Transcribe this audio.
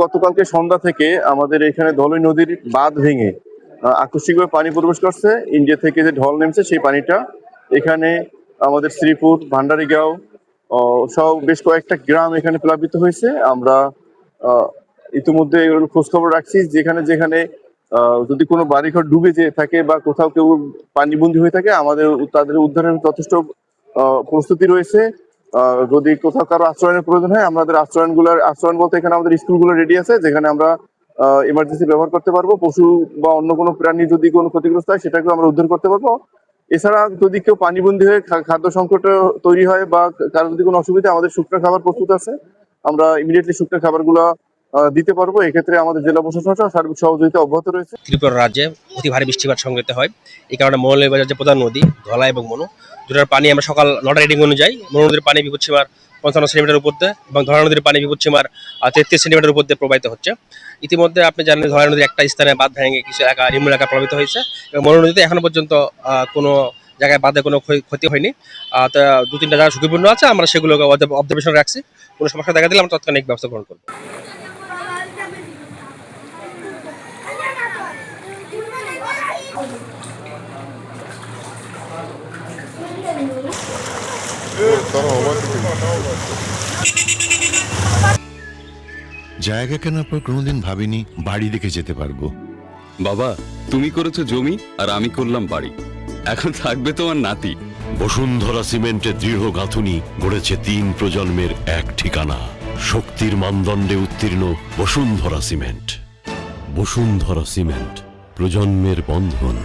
গতকালকে সন্ধ্যা থেকে আমাদের এখানে ধলই নদীর বাঁধ ভেঙে আকস্মিকভাবে পানি প্রবেশ করছে। ইন্ডিয়া থেকে যে ঢল নেমেছে সেই পানিটা এখানে আমাদের শ্রীপুর, ভান্ডারিগাঁও সব বেশ কয়েকটা গ্রাম এখানে প্লাবিত হয়েছে। আমরা ইতিমধ্যে খোঁজ খবর রাখছি, যেখানে যেখানে যদি কোনো বাড়িঘর ডুবে যেয়ে থাকে বা কোথাও কেউ পানিবন্দী হয়ে থাকে, আমাদের তাদের উদ্ধারের যথেষ্ট প্রস্তুতি রয়েছে। যদি কোথাও কারো আশ্রয়ের প্রয়োজন হয়, আমাদের আশ্রয়ন বলতে এখানে আমাদের স্কুলগুলো রেডি আছে, যেখানে আমরা ইমার্জেন্সি ব্যবহার করতে পারবো। পশু বা অন্য কোনো প্রাণী যদি কোনো ক্ষতিগ্রস্ত হয়, সেটাকেও আমরা উদ্ধার করতে পারবো। এছাড়া যদি কেউ পানিবন্দী হয়ে খাদ্য সংকট তৈরি হয় বা কারো যদি কোনো অসুবিধা, আমাদের শুকনো খাবার প্রস্তুত আছে, আমরা ইমিডিয়েটলি শুকনো খাবারগুলো দিতে পারবো। এক্ষেত্রে আমাদের জেলা প্রশাসন সার্বিক সহযোগিতা অব্যাহত রয়েছে। ত্রিপুরা রাজ্যে অতি ভারী বৃষ্টিপাত সংঘটিত হয়। এই কারণে মৌলভীবাজার যে প্রধান নদী ধলাই এবং মনু, দুটার পানি আমরা সকাল 9টা রিডিং অনুযায়ী মনু নদীর পানি বিপদসীমার 55 সেন্টিমিটার উপর দিয়ে এবং ধলাই নদীর পানি বিপদসীমার 33 সেন্টিমিটার উপর দিয়ে প্রবাহিত হচ্ছে। ইতিমধ্যে আপনি জানেন ধলাই নদীর একটা স্থানে বাঁধ ভেঙে কিছু এলাকা নিম্ন এলাকা প্রভাবিত হয়েছে এবং মনু নদীতে এখনো পর্যন্ত কোনো জায়গায় বাঁধে কোনো ক্ষতি হয়নি। তা 2-3টা জায়গা ঝুঁকিপূর্ণ আছে, আমরা সেগুলোকে অবজারভেশন রাখছি। কোনো সমস্যা দেখা দিলে আমরা তাৎক্ষণিক ব্যবস্থা গ্রহণ করব। জায়গা কেনার পর কোনোদিন ভাবিনি বাড়ি দেখে যেতে পারবো। বাবা, তুমি করেছো জমি আর আমি করলাম বাড়ি। এখন থাকবে তোমার নাতি। বসুন্ধরা সিমেন্টের দৃঢ় গাঁথুনি গড়েছে 3 প্রজন্মের এক ঠিকানা। শক্তির মানদণ্ডে উত্তীর্ণ বসুন্ধরা সিমেন্ট। বসুন্ধরা সিমেন্ট, প্রজন্মের বন্ধন।